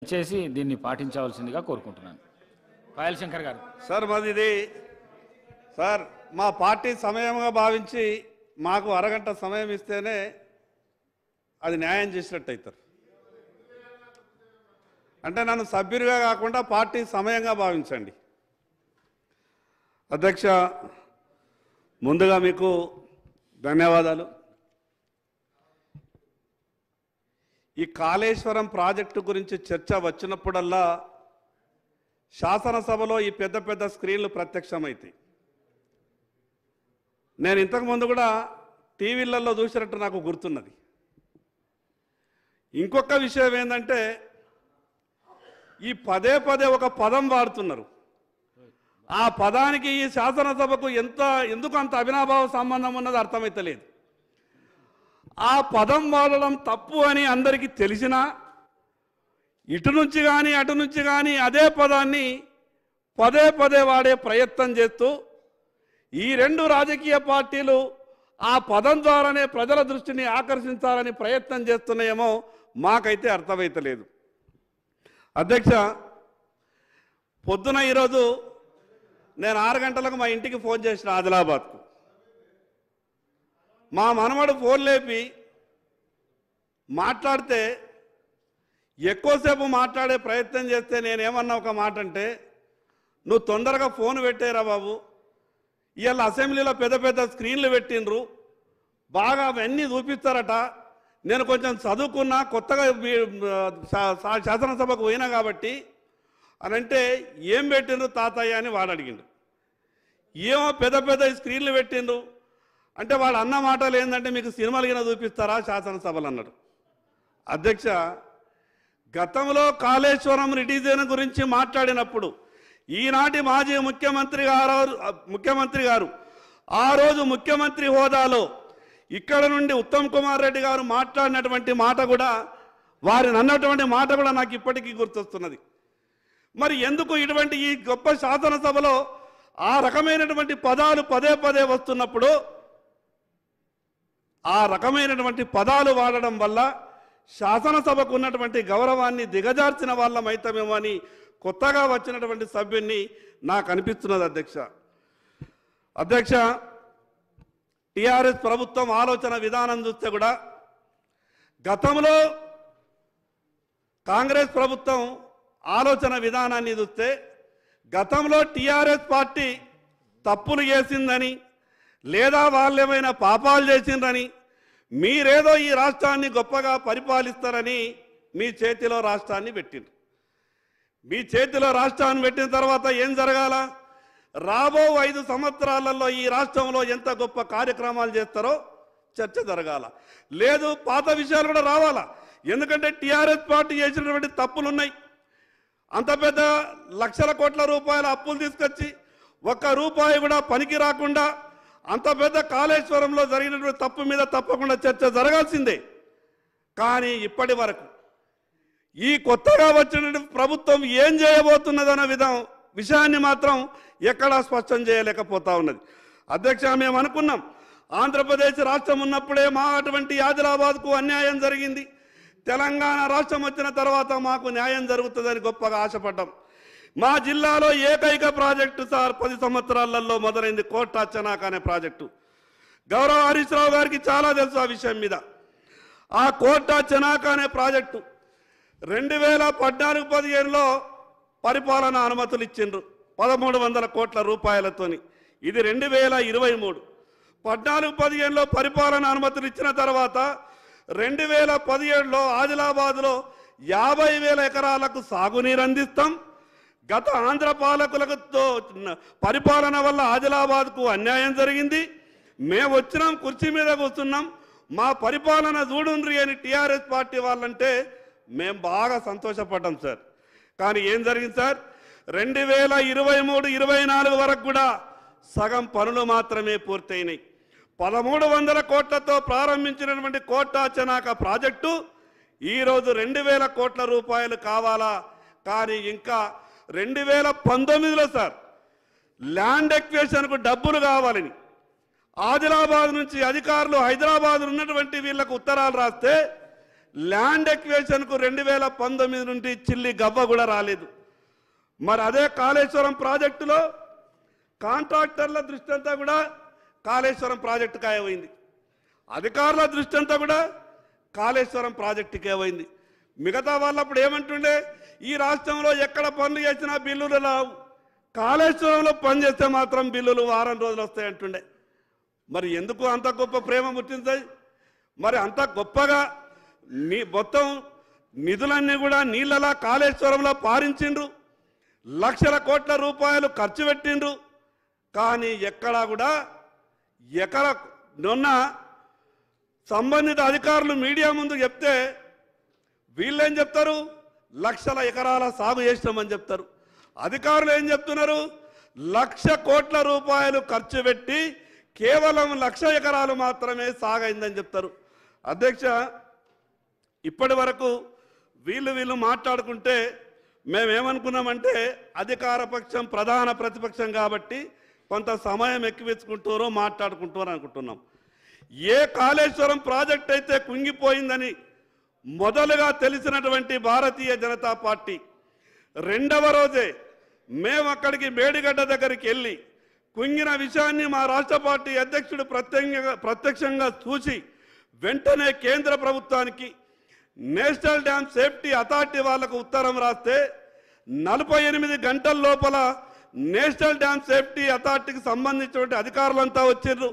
చేసి దీన్ని పాటించవలసిందిగా కోరుకుంటున్నాను. పాయల్ శంకర్ గారు. సార్ మాది ఇది సార్ మా పార్టీ సమయంగా భావించి మాకు అరగంట సమయం ఇస్తేనే అది న్యాయం చేసినట్టు అవుతారు. అంటే నన్ను సభ్యుడిగా కాకుండా పార్టీ సమయంగా భావించండి. అధ్యక్ష, ముందుగా మీకు ధన్యవాదాలు. ఈ కాళేశ్వరం ప్రాజెక్టు గురించి చర్చ వచ్చినప్పుడల్లా శాసనసభలో ఈ పెద్ద పెద్ద స్క్రీన్లు ప్రత్యక్షమవుతాయి. నేను ఇంతకుముందు కూడా టీవీలలో చూసినట్టు నాకు గుర్తున్నది. ఇంకొక విషయం ఏంటంటే ఈ పదే పదే ఒక పదం వాడుతున్నారు. ఆ పదానికి ఈ శాసనసభకు ఎందుకు అంత అవినాభావ సంబంధం ఉన్నది అర్థమైతలేదు. ఆ పదం వాడడం తప్పు అని అందరికీ తెలిసినా ఇటు నుంచి కానీ అటు నుంచి కానీ అదే పదాన్ని పదే పదే వాడే ప్రయత్నం చేస్తూ ఈ రెండు రాజకీయ పార్టీలు ఆ పదం ద్వారానే ప్రజల దృష్టిని ఆకర్షించాలని ప్రయత్నం చేస్తున్నాయేమో మాకైతే అర్థమైతలేదు. అధ్యక్ష, పొద్దున ఈరోజు నేను 6 గంటలకు మా ఇంటికి ఫోన్ చేసిన ఆదిలాబాద్కు. మా మనవడు ఫోన్ లేపి మాట్లాడితే ఎక్కువసేపు మాట్లాడే ప్రయత్నం చేస్తే నేనేమన్నా ఒక మాట అంటే, నువ్వు తొందరగా ఫోన్ పెట్టేరా బాబు, ఇవాళ అసెంబ్లీలో పెద్ద పెద్ద స్క్రీన్లు పెట్టిండ్రు, బాగా అవన్నీ చూపిస్తారట, నేను కొంచెం చదువుకున్నా కొత్తగా శాసనసభకు పోయినా కాబట్టి అని అంటే, ఏం పెట్టిండ్రు తాతయ్య అని వాడు అడిగిండు. ఏమో పెద్ద పెద్ద స్క్రీన్లు పెట్టిండ్రు అంటే వాడు అన్న మాటలు ఏంటంటే, మీకు సినిమాలు కింద చూపిస్తారా శాసనసభలు అన్నాడు. అధ్యక్ష, గతంలో కాళేశ్వరం రిడిజన్ గురించి మాట్లాడినప్పుడు ఈనాటి మాజీ ముఖ్యమంత్రి గారు ఆ రోజు ముఖ్యమంత్రి హోదాలో ఇక్కడ నుండి ఉత్తమ్ కుమార్ రెడ్డి గారు మాట్లాడినటువంటి మాట కూడా, వారిని అన్నటువంటి మాట కూడా నాకు ఇప్పటికీ గుర్తొస్తున్నది. మరి ఎందుకు ఇటువంటి ఈ గొప్ప శాసనసభలో ఆ రకమైనటువంటి పదాలు పదే పదే వస్తున్నప్పుడు ఆ రకమైనటువంటి పదాలు వాడడం వల్ల శాసనసభకు ఉన్నటువంటి గౌరవాన్ని దిగజార్చిన వాళ్ళమైతామేమో అని కొత్తగా వచ్చినటువంటి సభ్యున్ని నాకు అనిపిస్తున్నది. అధ్యక్ష, టిఆర్ఎస్ ప్రభుత్వం ఆలోచన విధానం చూస్తే కూడా గతంలో కాంగ్రెస్ ప్రభుత్వం ఆలోచన విధానాన్ని చూస్తే గతంలో టిఆర్ఎస్ పార్టీ తప్పులు చేసిందని లేదా వాళ్ళు ఏమైనా పాపాలు చేసిందని, మీరేదో ఈ రాష్ట్రాన్ని గొప్పగా పరిపాలిస్తారని మీ చేతిలో రాష్ట్రాన్ని పెట్టిండ్రు. మీ చేతిలో రాష్ట్రాన్ని పెట్టిన తర్వాత ఏం జరగాల? రాబో 5 సంవత్సరాలలో ఈ రాష్ట్రంలో ఎంత గొప్ప కార్యక్రమాలు చేస్తారో చర్చ జరగాల. లేదు, పాత విషయాలు కూడా రావాలా. ఎందుకంటే టిఆర్ఎస్ పార్టీ చేసినటువంటి తప్పులు ఉన్నాయి. అంత పెద్ద లక్షల కోట్ల రూపాయల అప్పులు తీసుకొచ్చి ఒక్క రూపాయి కూడా పనికి రాకుండా అంత పెద్ద కాళేశ్వరంలో జరిగినటువంటి తప్పు మీద తప్పకుండా చర్చ జరగాల్సిందే. కానీ ఇప్పటి వరకు ఈ కొత్తగా వచ్చినటువంటి ప్రభుత్వం ఏం చేయబోతున్నదన్న విషయాన్ని మాత్రం ఎక్కడా స్పష్టం చేయలేకపోతా ఉన్నది. అధ్యక్ష, మేము అనుకున్నాం ఆంధ్రప్రదేశ్ రాష్ట్రం ఉన్నప్పుడే మా అటువంటి ఆదిలాబాద్కు అన్యాయం జరిగింది, తెలంగాణ రాష్ట్రం వచ్చిన తర్వాత మాకు న్యాయం జరుగుతుందని గొప్పగా ఆశపడ్డాం. మా జిల్లాలో ఏకైక ప్రాజెక్టు సార్ 10 సంవత్సరాలలో మొదలైంది కోటా చెనాక అనే ప్రాజెక్టు. గౌరవ హరీష్ రావు గారికి చాలా తెలుసు ఆ విషయం మీద. ఆ కోటా చెనాక అనే ప్రాజెక్టు 2014-15లో పరిపాలన అనుమతులు ఇచ్చిండ్రు 1300 కోట్ల రూపాయలతోని. ఇది 2023. 14-15లో పరిపాలన అనుమతులు ఇచ్చిన తర్వాత 2017లో ఆదిలాబాద్లో 50,000 ఎకరాలకు సాగునీరు అందిస్తాం. గత ఆంధ్ర పాలకులతో పరిపాలన వల్ల ఆదిలాబాద్కు అన్యాయం జరిగింది, మేము వచ్చినాం కుర్చీ మీద కూర్చున్నాం, మా పరిపాలన చూడుండ్రి అని టీఆర్ఎస్ పార్టీ వాళ్ళంటే మేము బాగా సంతోషపడ్డాం సార్. కానీ ఏం జరిగింది సార్? 2023-24 వరకు కూడా సగం పనులు మాత్రమే పూర్తయినాయి. 1300 కోట్లతో ప్రారంభించినటువంటి కోటా చెనాక ప్రాజెక్టు ఈరోజు 2000 కోట్ల రూపాయలు కావాలా. కానీ ఇంకా 2019లో సార్ ల్యాండ్ ఎక్వేషన్కు డబ్బులు కావాలని ఆదిలాబాద్ నుంచి అధికారులు హైదరాబాద్ ఉన్నటువంటి వీళ్ళకు ఉత్తరాలు రాస్తే ల్యాండ్ ఎక్వేషన్కు 2019 నుండి చిల్లి గవ్వ కూడా రాలేదు. మరి అదే కాళేశ్వరం ప్రాజెక్టులో కాంట్రాక్టర్ల దృష్టి అంతా కూడా కాళేశ్వరం ప్రాజెక్టుకి అయిపోయింది, అధికారుల దృష్టి అంతా కూడా కాళేశ్వరం ప్రాజెక్టుకే పోయింది. మిగతా వాళ్ళప్పుడు ఏమంటుండే, ఈ రాష్ట్రంలో ఎక్కడ పనులు చేసినా బిల్లులు రావు, కాళేశ్వరంలో పని చేస్తే మాత్రం బిల్లులు వారం రోజులు వస్తాయంటుండే. మరి ఎందుకు అంత గొప్ప ప్రేమ పుట్టింది? మరి అంత గొప్పగా మొత్తం నిధులన్నీ కూడా నీళ్ళలా కాళేశ్వరంలో పారించిండ్రు, లక్షల కోట్ల రూపాయలు ఖర్చు పెట్టిండ్రు. కానీ ఎక్కడా కూడా నిన్న సంబంధిత అధికారులు మీడియా ముందు చెప్తే వీళ్ళేం చెప్తారు, లక్షల ఎకరాల సాగు చేసినామని చెప్తారు. అధికారులు ఏం చెప్తున్నారు, 1,00,000 కోట్ల రూపాయలు ఖర్చు పెట్టి కేవలం 1,00,000 ఎకరాలు మాత్రమే సాగైందని చెప్తారు. అధ్యక్ష, ఇప్పటి వరకు వీళ్ళు మాట్లాడుకుంటే మేమేమనుకున్నామంటే అధికార పక్షం ప్రధాన ప్రతిపక్షం కాబట్టి కొంత సమయం ఎక్కువెచ్చుకుంటారో మాట్లాడుకుంటారో అనుకుంటున్నాం. ఏ కాళేశ్వరం ప్రాజెక్ట్ అయితే కుంగిపోయిందని మొదలుగా తెలిసినటువంటి భారతీయ జనతా పార్టీ రెండవ రోజే మేము అక్కడికి మేడిగడ్డ దగ్గరికి వెళ్ళి కుంగిన విషయాన్ని మా రాష్ట్ర పార్టీ అధ్యక్షుడు ప్రత్యక్షంగా చూసి వెంటనే కేంద్ర ప్రభుత్వానికి నేషనల్ డ్యామ్ సేఫ్టీ అథారిటీ వాళ్లకు ఉత్తరం రాస్తే 48 గంటల లోపల నేషనల్ డ్యామ్ సేఫ్టీ అథారిటీకి సంబంధించినటువంటి అధికారులంతా వచ్చిర్రు.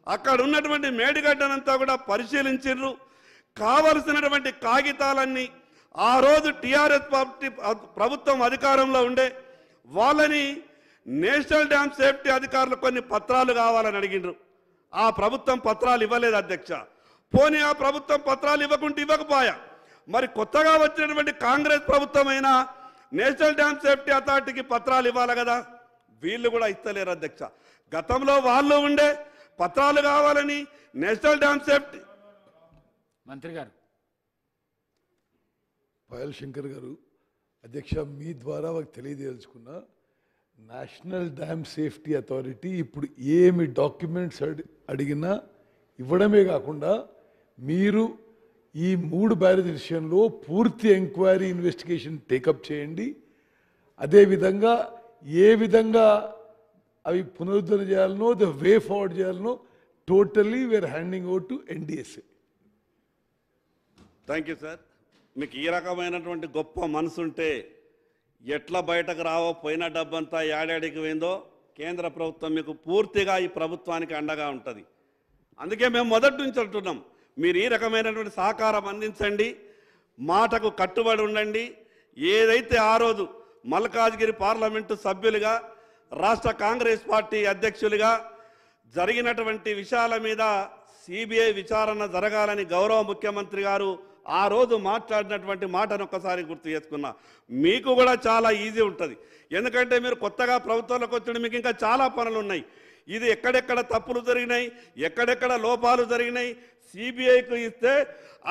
అక్కడ ఉన్నటువంటి మేడిగడ్డనంతా కూడా పరిశీలించిర్రు. కావలసినటువంటి కాగితాలన్నీ ఆ రోజు టీఆర్ఎస్ పార్టీ ప్రభుత్వం అధికారంలో ఉండే వాళ్ళని నేషనల్ డ్యామ్ సేఫ్టీ అధికారులు కొన్ని పత్రాలు కావాలని అడిగిండ్రు. ఆ ప్రభుత్వం పత్రాలు ఇవ్వలేదు అధ్యక్ష. పోనీ ఆ ప్రభుత్వం పత్రాలు ఇవ్వకపోయా, మరి కొత్తగా వచ్చినటువంటి కాంగ్రెస్ ప్రభుత్వం అయినా నేషనల్ డ్యామ్ సేఫ్టీ అథారిటీకి పత్రాలు ఇవ్వాలి కదా, వీళ్ళు కూడా ఇస్తలేరు అధ్యక్ష. గతంలో వాళ్ళు ఉండే పత్రాలు కావాలని నేషనల్ డ్యామ్ సేఫ్టీ మంత్రి గారు పాయల్ శంకర్ గారు, అధ్యక్ష మీ ద్వారా మాకు తెలియదలుచుకున్న నేషనల్ డ్యామ్ సేఫ్టీ అథారిటీ ఇప్పుడు ఏమి డాక్యుమెంట్స్ అడిగినా ఇవ్వడమే కాకుండా మీరు ఈ 3 బ్యారేజ్ విషయంలో పూర్తి ఎంక్వైరీ ఇన్వెస్టిగేషన్ టేకప్ చేయండి. అదేవిధంగా ఏ విధంగా అవి పునరుద్ధరణ చేయాలనో ద వే ఫార్వర్డ్ చేయాలనో totally we are handing over to NDSA. Thank you sir. మీకు ఈ రకమైనటువంటి గొప్ప మనసుంటే ఎట్లా బయటకు రావో, పోయిన డబ్బంతా ఏడాడికి పోయిందో కేంద్ర ప్రభుత్వం మీకు పూర్తిగా ఈ ప్రభుత్వానికి అండగా ఉంటుంది. అందుకే మేము మొదటి నుంచి అంటున్నాం, మీరు ఈ రకమైనటువంటి సహకారం అందించండి, మాటకు కట్టుబడి ఉండండి. ఏదైతే ఆ రోజు మల్కాజ్గిరి పార్లమెంటు సభ్యులుగా రాష్ట్ర కాంగ్రెస్ పార్టీ అధ్యక్షులుగా జరిగినటువంటి విషయాల మీద సిబిఐ విచారణ జరగాలని గౌరవ ముఖ్యమంత్రి గారు ఆ రోజు మాట్లాడినటువంటి మాటను ఒక్కసారి గుర్తు చేసుకున్నా. మీకు కూడా చాలా ఈజీ ఉంటుంది, ఎందుకంటే మీరు కొత్తగా ప్రభుత్వంలోకి వచ్చిన మీకు ఇంకా చాలా పనులు ఉన్నాయి. ఇది ఎక్కడెక్కడ తప్పులు జరిగినాయి, ఎక్కడెక్కడ లోపాలు జరిగినాయి సిబిఐకి ఇస్తే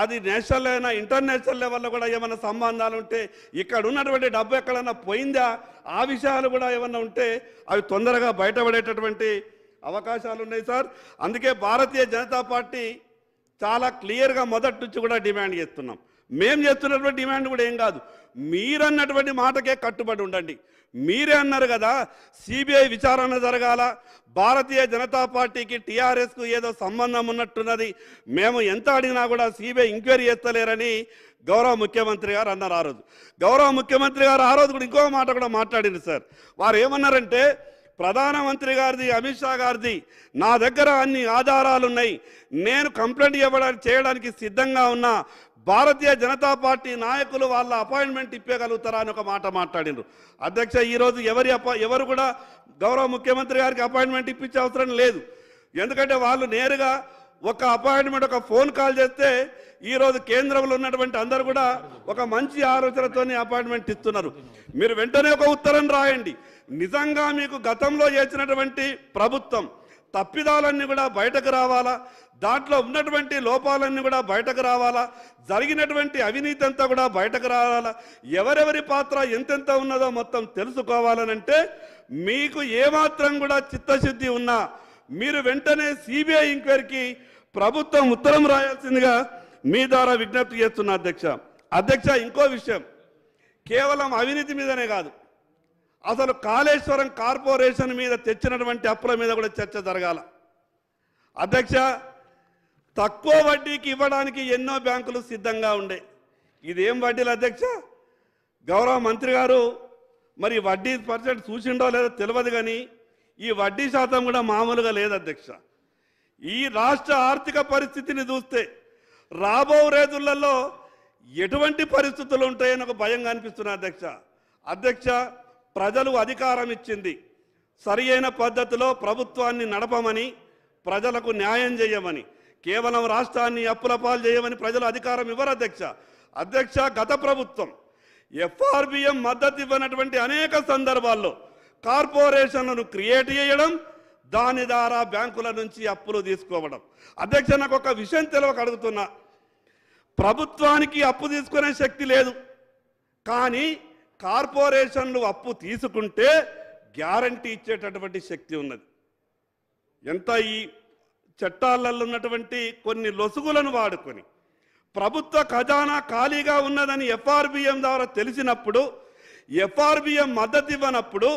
అది నేషనల్ అయినా ఇంటర్నేషనల్ లెవెల్లో కూడా ఏమైనా సంబంధాలు ఉంటే, ఇక్కడ ఉన్నటువంటి డబ్బు ఎక్కడన్నా పోయిందా, ఆ విషయాలు కూడా ఏమన్నా ఉంటే అవి తొందరగా బయటపడేటటువంటి అవకాశాలు ఉన్నాయి సార్. అందుకే భారతీయ జనతా పార్టీ చాలా క్లియర్గా మొదటి నుంచి కూడా డిమాండ్ చేస్తున్నాం. మేము చేస్తున్నటువంటి డిమాండ్ కూడా ఏం కాదు, మీరన్నటువంటి మాటకే కట్టుబడి ఉండండి. మీరే అన్నారు కదా సిబిఐ విచారణ జరగాల, భారతీయ జనతా పార్టీకి టీఆర్ఎస్కు ఏదో సంబంధం ఉన్నట్టున్నది, మేము ఎంత అడిగినా కూడా సిబిఐ ఎంక్వైరీ చేస్తలేరని గౌరవ ముఖ్యమంత్రి గారు అన్నారు. ఆ రోజు గౌరవ ముఖ్యమంత్రి గారు ఆ రోజు కూడా ఇంకో మాట కూడా మాట్లాడింది సార్. వారు ఏమన్నారంటే, ప్రధానమంత్రి గారిది, అమిత్ షా గారిది నా దగ్గర అన్ని ఆధారాలు ఉన్నాయి, నేను కంప్లైంట్ చేయడానికి సిద్ధంగా ఉన్నా, భారతీయ జనతా పార్టీ నాయకులు వాళ్ళ అపాయింట్మెంట్ ఇప్పగలుగుతారా అని ఒక మాట మాట్లాడినారు. అధ్యక్ష, ఈరోజు ఎవరు కూడా గౌరవ ముఖ్యమంత్రి గారికి అపాయింట్మెంట్ ఇప్పించే అవసరం లేదు. ఎందుకంటే వాళ్ళు నేరుగా ఒక అపాయింట్మెంట్, ఒక ఫోన్ కాల్ చేస్తే ఈరోజు కేంద్రంలో ఉన్నటువంటి అందరూ కూడా ఒక మంచి ఆలోచనతో అపాయింట్మెంట్ ఇస్తున్నారు. మీరు వెంటనే ఒక ఉత్తరం రాయండి. నిజంగా మీకు గతంలో చేసినటువంటి ప్రభుత్వం తప్పిదాలన్నీ కూడా బయటకు రావాలా, దాంట్లో ఉన్నటువంటి లోపాలన్నీ కూడా బయటకు రావాలా, జరిగినటువంటి అవినీతి అంతా కూడా బయటకు రావాలా, ఎవరెవరి పాత్ర ఎంతెంత ఉన్నదో మొత్తం తెలుసుకోవాలనంటే మీకు ఏమాత్రం కూడా చిత్తశుద్ధి ఉన్నా మీరు వెంటనే సిబిఐ ఎంక్వైరీకి ప్రభుత్వం ఉత్తరం రాయాల్సిందిగా మీ ద్వారా విజ్ఞప్తి చేస్తున్నా అధ్యక్ష ఇంకో విషయం, కేవలం అవినీతి మీదనే కాదు, అసలు కాళేశ్వరం కార్పొరేషన్ మీద తెచ్చినటువంటి అప్పుల మీద కూడా చర్చ జరగాల అధ్యక్ష. తక్కువ వడ్డీకి ఇవ్వడానికి ఎన్నో బ్యాంకులు సిద్ధంగా ఉండే, ఇదేం వడ్డీలు అధ్యక్ష? గౌరవ మంత్రి గారు మరి వడ్డీ పర్సెంట్ చూసిండో లేదో తెలియదు, కానీ ఈ వడ్డీ శాతం కూడా మామూలుగా లేదు అధ్యక్ష. ఈ రాష్ట్ర ఆర్థిక పరిస్థితిని చూస్తే రాబో రోజులలో ఎటువంటి పరిస్థితులు ఉంటాయని ఒక భయంగా అనిపిస్తున్నా అధ్యక్ష. ప్రజలు అధికారం ఇచ్చింది సరి అయిన పద్ధతిలో ప్రభుత్వాన్ని నడపమని, ప్రజలకు న్యాయం చేయమని, కేవలం రాష్ట్రాన్ని అప్పుల పాలు చేయమని ప్రజలు అధికారం ఇవ్వరు అధ్యక్ష. గత ప్రభుత్వం ఎఫ్ఆర్బిఎం మద్దతు ఇవ్వనటువంటి అనేక సందర్భాల్లో కార్పొరేషన్లను క్రియేట్ చేయడం, దాని ద్వారా బ్యాంకుల నుంచి అప్పులు తీసుకోవడం. అధ్యక్ష, నాకు ఒక విషయం తెలియక అడుగుతున్నా, ప్రభుత్వానికి అప్పు తీసుకునే శక్తి లేదు, కానీ కార్పొరేషన్లు అప్పు తీసుకుంటే గ్యారంటీ ఇచ్చేటటువంటి శక్తి ఉన్నది. ఎంత ఈ చట్టాలలో ఉన్నటువంటి కొన్ని లొసుగులను వాడుకొని ప్రభుత్వ ఖజానా ఖాళీగా ఉన్నదని ఎఫ్ఆర్బిఎం ద్వారా తెలిసినప్పుడు, ఎఫ్ఆర్బిఎం మద్దతు ఇవ్వనప్పుడు,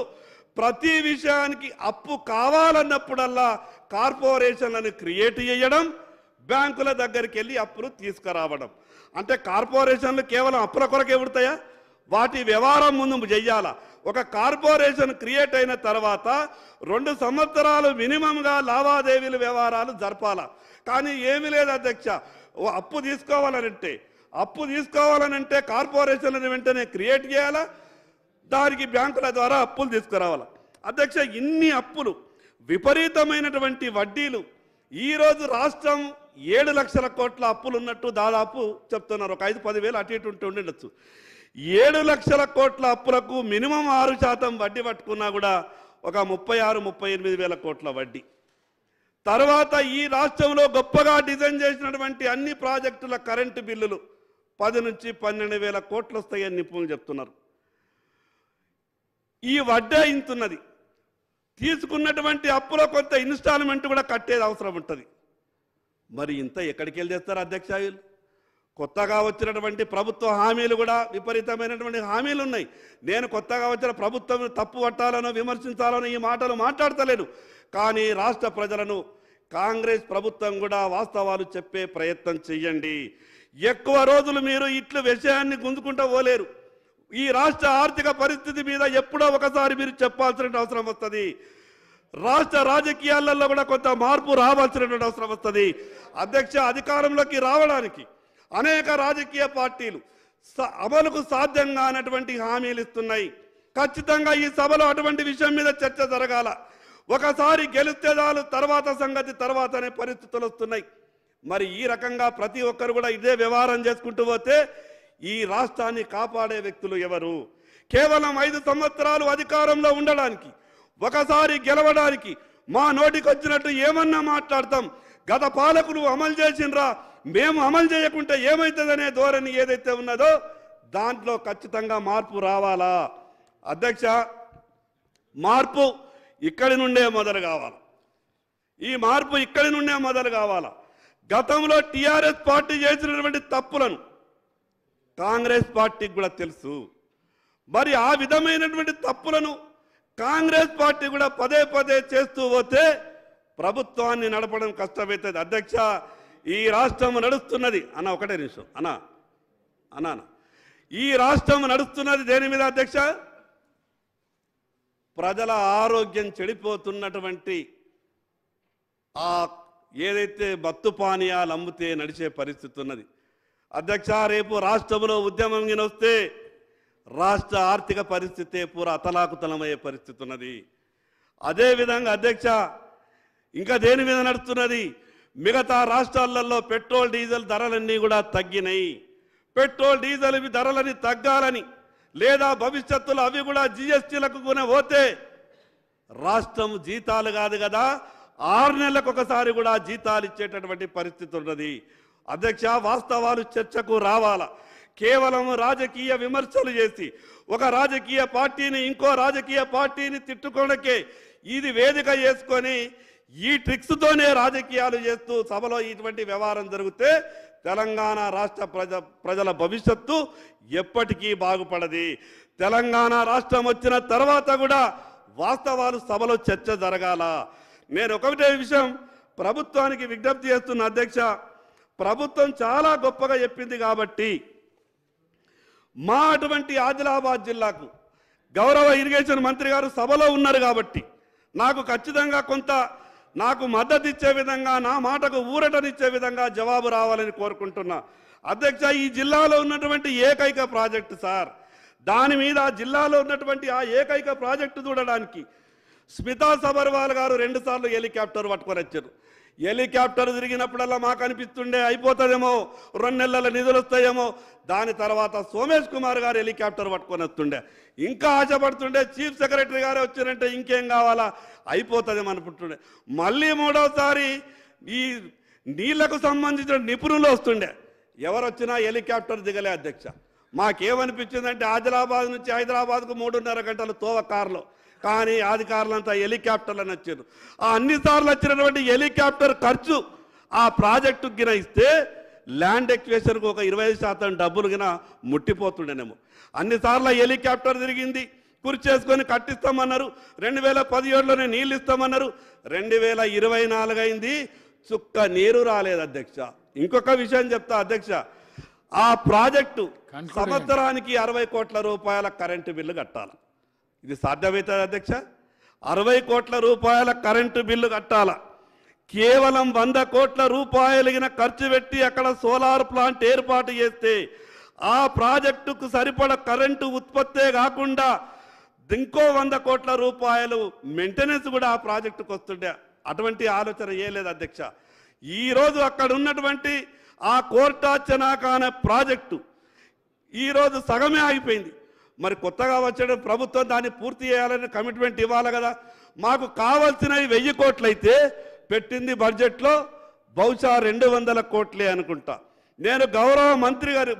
ప్రతి విషయానికి అప్పు కావాలన్నప్పుడల్లా కార్పొరేషన్లను క్రియేట్ చేయడం, బ్యాంకుల దగ్గరికి వెళ్ళి అప్పులు తీసుకురావడం. అంటే కార్పొరేషన్లు కేవలం అప్పుల కొరకే ఉడతాయా? వాటి వ్యవహారం ముందు చెయ్యాలా? ఒక కార్పొరేషన్ క్రియేట్ అయిన తర్వాత 2 సంవత్సరాలు మినిమంగా లావాదేవీల వ్యవహారాలు జరపాలా. కానీ ఏమీ లేదు అధ్యక్ష. అప్పు తీసుకోవాలనంటే కార్పొరేషన్లను వెంటనే క్రియేట్ చేయాలా, దానికి బ్యాంకుల ద్వారా అప్పులు తీసుకురావాలా. అధ్యక్ష, ఇన్ని అప్పులు, విపరీతమైనటువంటి వడ్డీలు, ఈరోజు రాష్ట్రం 7 లక్షల కోట్ల అప్పులు ఉన్నట్టు దాదాపు చెప్తున్నారు. ఒక 5-10 వేలు అటు ఇటు ఉండొచ్చు. 7 లక్షల కోట్ల అప్పులకు మినిమం 6% వడ్డీ పట్టుకున్నా కూడా ఒక 36-38 వేల కోట్ల వడ్డీ. తర్వాత ఈ రాష్ట్రంలో గొప్పగా డిజైన్ చేసినటువంటి అన్ని ప్రాజెక్టుల కరెంటు బిల్లులు 10 నుంచి 12 వేల కోట్లు వస్తాయని నిపుణులు చెప్తున్నారు. ఈ వడ్డే ఇంతున్నది. తీసుకున్నటువంటి అప్పులో కొంత ఇన్స్టాల్మెంట్ కూడా కట్టేది అవసరం ఉంటుంది. మరి ఇంత ఎక్కడికి వెళ్ళి తెస్తారు అధ్యక్ష? కొత్తగా వచ్చినటువంటి ప్రభుత్వ హామీలు కూడా విపరీతమైనటువంటి హామీలు ఉన్నాయి. నేను కొత్తగా వచ్చిన ప్రభుత్వం తప్పు పట్టాలనో విమర్శించాలనో ఈ మాటలు మాట్లాడతలేను, కానీ రాష్ట్ర ప్రజలను కాంగ్రెస్ ప్రభుత్వం కూడా వాస్తవాలు చెప్పే ప్రయత్నం చెయ్యండి. ఎక్కువ రోజులు మీరు ఇట్లు విషయాన్ని గుంజుకుంటూ పోలేరు. ఈ రాష్ట్ర ఆర్థిక పరిస్థితి మీద ఎప్పుడో ఒకసారి మీరు చెప్పాల్సిన అవసరం వస్తుంది. రాష్ట్ర రాజకీయాలలో కూడా కొంత మార్పు రావాల్సినటువంటి అవసరం వస్తుంది అధ్యక్ష. అధికారంలోకి రావడానికి అనేక రాజకీయ పార్టీలు అమలుకు సాధ్యం కానటువంటి హామీలు ఇస్తున్నాయి. ఖచ్చితంగా ఈ సభలో అటువంటి విషయం మీద చర్చ జరగాల. ఒకసారి గెలిస్తే చాలు, తర్వాత సంగతి తర్వాత అనే పరిస్థితులు వస్తున్నాయి. మరి ఈ రకంగా ప్రతి ఒక్కరు కూడా ఇదే వ్యవహారం చేసుకుంటూ పోతే ఈ రాష్ట్రాన్ని కాపాడే వ్యక్తులు ఎవరు? కేవలం 5 సంవత్సరాలు అధికారంలో ఉండడానికి, ఒకసారి గెలవడానికి మా నోటికి వచ్చినట్టు ఏమన్నా మాట్లాడతాం. గత పాలకులు అమలు చేసినరా, మేము అమలు చేయకుంటే ఏమవుతుందనే ధోరణి ఏదైతే ఉన్నదో దాంట్లో ఖచ్చితంగా మార్పు రావాలా అధ్యక్ష. మార్పు ఇక్కడి నుండే మొదలు కావాలి. ఈ మార్పు ఇక్కడి నుండే మొదలు కావాలా. గతంలో టీఆర్ఎస్ పార్టీ చేసినటువంటి తప్పులను కాంగ్రెస్ పార్టీకి కూడా తెలుసు. మరి ఆ విధమైనటువంటి తప్పులను కాంగ్రెస్ పార్టీ కూడా పదే పదే చేస్తూ పోతే ప్రభుత్వాన్ని నడపడం కష్టమవుతుంది అధ్యక్ష. ఈ రాష్ట్రం నడుస్తున్నది ఒకటే నిమిషం అన్నా ఈ రాష్ట్రం నడుస్తున్నది దేని మీద అధ్యక్ష? ప్రజల ఆరోగ్యం చెడిపోతున్నటువంటి ఆ ఏదైతే మత్తు పానీయాలు అమ్మితే నడిచే పరిస్థితి ఉన్నది అధ్యక్ష. రేపు రాష్ట్రంలో ఉద్యమం వస్తే రాష్ట్ర ఆర్థిక పరిస్థితి పూరా అతలాకుతలమయ్యే పరిస్థితి ఉన్నది. అదేవిధంగా అధ్యక్ష, ఇంకా దేని మీద నడుస్తున్నది? మిగతా రాష్ట్రాలలో పెట్రోల్ డీజిల్ ధరలన్నీ కూడా తగ్గినాయి. పెట్రోల్ డీజిల్ ధరలని తగ్గాలని, లేదా భవిష్యత్తులో అవి కూడా జిఎస్టీలకు పోతే రాష్ట్రం జీతాలు కాదు కదా, 6 నెలలకు ఒకసారి కూడా జీతాలు ఇచ్చేటటువంటి పరిస్థితి ఉన్నది అధ్యక్ష. వాస్తవాలు చర్చకు రావాలా. కేవలం రాజకీయ విమర్శలు చేసి ఒక రాజకీయ పార్టీని ఇంకో రాజకీయ పార్టీని తిట్టుకోవడానికే ఇది వేదిక చేసుకొని ఈ ట్రిక్స్తోనే రాజకీయాలు చేస్తూ సభలో ఇటువంటి వ్యవహారం జరిగితే తెలంగాణ రాష్ట్ర ప్రజల భవిష్యత్తు ఎప్పటికీ బాగుపడది. తెలంగాణ రాష్ట్రం వచ్చిన తర్వాత కూడా వాస్తవాలు సభలో చర్చ జరగాల. నేను ఒకటే విషయం ప్రభుత్వానికి విజ్ఞప్తి చేస్తున్న అధ్యక్ష, ప్రభుత్వం చాలా గొప్పగా చెప్పింది కాబట్టి మా అటువంటి ఆదిలాబాద్ జిల్లాకు గౌరవ ఇరిగేషన్ మంత్రి గారు సభలో ఉన్నారు కాబట్టి నాకు ఖచ్చితంగా కొంత నాకు మద్దతు ఇచ్చే విధంగా, నా మాటకు ఊరటనిచ్చే విధంగా జవాబు రావాలని కోరుకుంటున్నా. అధ్యక్ష, ఈ జిల్లాలో ఉన్నటువంటి ఏకైక ప్రాజెక్టు సార్, దాని మీద ఆ జిల్లాలో ఉన్నటువంటి ఆ ఏకైక ప్రాజెక్టు చూడడానికి స్మితా సబర్వాల్ గారు 2 సార్లు హెలికాప్టర్ పట్టుకొని వచ్చారు. హెలికాప్టర్ తిరిగినప్పుడల్లా మాకు అనిపిస్తుండే అయిపోతుందేమో, 2 నెలల నిధులు వస్తాయేమో. దాని తర్వాత సోమేష్ కుమార్ గారు హెలికాప్టర్ పట్టుకొని వస్తుండే, ఇంకా ఆశపడుతుండే. చీఫ్ సెక్రటరీ గారు వచ్చారంటే ఇంకేం కావాలా, అయిపోతుందేమో అనుకుంటుండే. మళ్ళీ 3వసారి ఈ నీళ్లకు సంబంధించిన నిపుణులు వస్తుండే, ఎవరు వచ్చినా హెలికాప్టర్ దిగలే అధ్యక్ష. మాకేమనిపించిందంటే ఆదిలాబాద్ నుంచి హైదరాబాద్కు 3.5 గంటలు తోవ కారులో, కానీ అధికారులంతా హెలికాప్టర్లను వచ్చారు. ఆ అన్నిసార్లు వచ్చినటువంటి హెలికాప్టర్ ఖర్చు ఆ ప్రాజెక్టుకు గిన ఇస్తే ల్యాండ్ ఎక్వేషన్కు ఒక 20% డబ్బులు గిన ముట్టిపోతుండేనేమో. అన్నిసార్లు హెలికాప్టర్ తిరిగింది, కుర్చేసుకొని కట్టిస్తామన్నారు. 2017లోనే నీళ్ళు ఇస్తామన్నారు. 2024 అయింది, చుక్క నీరు రాలేదు అధ్యక్ష. ఇంకొక విషయం చెప్తా అధ్యక్ష, ఆ ప్రాజెక్టు సంవత్సరానికి 60 కోట్ల రూపాయల కరెంటు బిల్లు కట్టాలి. ఇది సాధ్యమవుతుంది అధ్యక్ష? 60 కోట్ల రూపాయల కరెంటు బిల్లు కట్టాల. కేవలం 100 కోట్ల రూపాయలు ఖర్చు పెట్టి అక్కడ సోలార్ ప్లాంట్ ఏర్పాటు చేస్తే ఆ ప్రాజెక్టుకు సరిపడ కరెంటు ఉత్పత్తే కాకుండా ఇంకో 100 కోట్ల రూపాయలు మెయింటెనెన్స్ కూడా ఆ ప్రాజెక్టుకు వస్తుండే. అటువంటి ఆలోచన ఏ లేదు అధ్యక్ష. ఈరోజు అక్కడ ఉన్నటువంటి ఆ కోర్టాచనాక అనే ప్రాజెక్టు ఈరోజు సగమే ఆగిపోయింది. మరి కొత్తగా వచ్చే ప్రభుత్వం దాన్ని పూర్తి చేయాలని కమిట్మెంట్ ఇవ్వాలి కదా. మాకు కావాల్సినవి 1000 కోట్లయితే పెట్టింది బడ్జెట్లో బహుశా 200 కోట్లే అనుకుంటా. నేను గౌరవ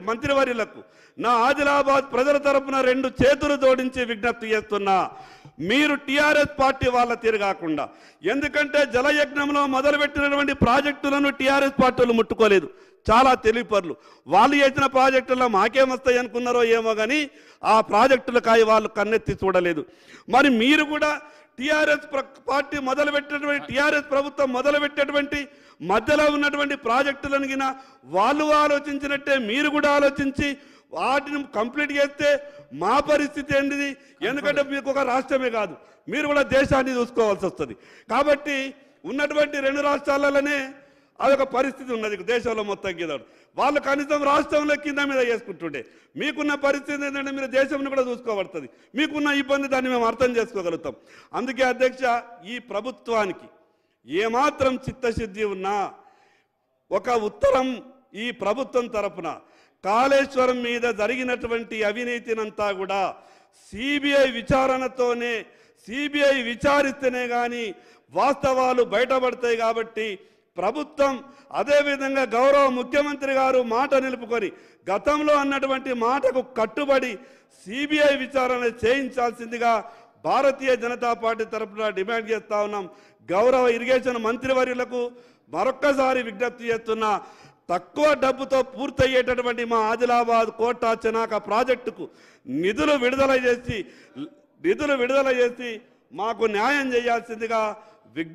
మంత్రివర్యులకు నా ఆదిలాబాద్ ప్రజల తరపున 2 చేతులు జోడించి విజ్ఞప్తి చేస్తున్నా, మీరు టీఆర్ఎస్ పార్టీ వాళ్ళ తిరగాకుండా. ఎందుకంటే జలయజ్ఞంలో మొదలుపెట్టినటువంటి ప్రాజెక్టులను టీఆర్ఎస్ పార్టీలు ముట్టుకోలేదు, చాలా తెలివిపరులు. వాళ్ళు చేసిన ప్రాజెక్టుల్లో మాకేమొస్తాయి అనుకున్నారో ఏమో కానీ ఆ ప్రాజెక్టులకాయ వాళ్ళు కన్నెత్తి చూడలేదు. మరి మీరు కూడా టీఆర్ఎస్ పార్టీ మొదలుపెట్టినటువంటి టీఆర్ఎస్ ప్రభుత్వం మొదలుపెట్టేటువంటి మధ్యలో ఉన్నటువంటి ప్రాజెక్టులను గిన వాళ్ళు ఆలోచించినట్టే మీరు కూడా ఆలోచించి వాటిని కంప్లీట్ చేస్తే మా పరిస్థితి ఏంటిది? ఎందుకంటే మీకు ఒక రాష్ట్రమే కాదు, మీరు కూడా దేశాన్ని చూసుకోవాల్సి వస్తుంది. కాబట్టి ఉన్నటువంటి 2 రాష్ట్రాలలోనే అదొక పరిస్థితి ఉన్నది దేశంలో మొత్తం కింద. వాళ్ళు కనీసం రాష్ట్రంలో కింద మీద చేసుకుంటుండే. మీకున్న పరిస్థితి ఏంటంటే మీరు దేశంలో కూడా చూసుకోబడుతుంది. మీకున్న ఇబ్బంది దాన్ని మేము అర్థం చేసుకోగలుగుతాం. అందుకే అధ్యక్ష, ఈ ప్రభుత్వానికి ఏమాత్రం చిత్తశుద్ధి ఉన్నా ఒక ఉత్తరం ఈ ప్రభుత్వం తరపున కాళేశ్వరం మీద జరిగినటువంటి అవినీతినంతా కూడా సిబిఐ విచారణతోనే, సిబిఐ విచారిస్తేనే కానీ వాస్తవాలు బయటపడతాయి. కాబట్టి ప్రభుత్వం అదేవిధంగా గౌరవ ముఖ్యమంత్రి గారు మాట నిలుపుకొని గతంలో అన్నటువంటి మాటకు కట్టుబడి సిబిఐ విచారణ చేయించాల్సిందిగా భారతీయ జనతా పార్టీ తరఫున డిమాండ్ చేస్తా ఉన్నాం. గౌరవ ఇరిగేషన్ మంత్రివర్యులకు మరొక్కసారి విజ్ఞప్తి చేస్తున్నా, తక్కువ డబ్బుతో పూర్తయ్యేటటువంటి మా ఆదిలాబాద్ కోటా చెనాక ప్రాజెక్టుకు నిధులు విడుదల చేసి మాకు న్యాయం చేయాల్సిందిగా విజ్ఞప్తి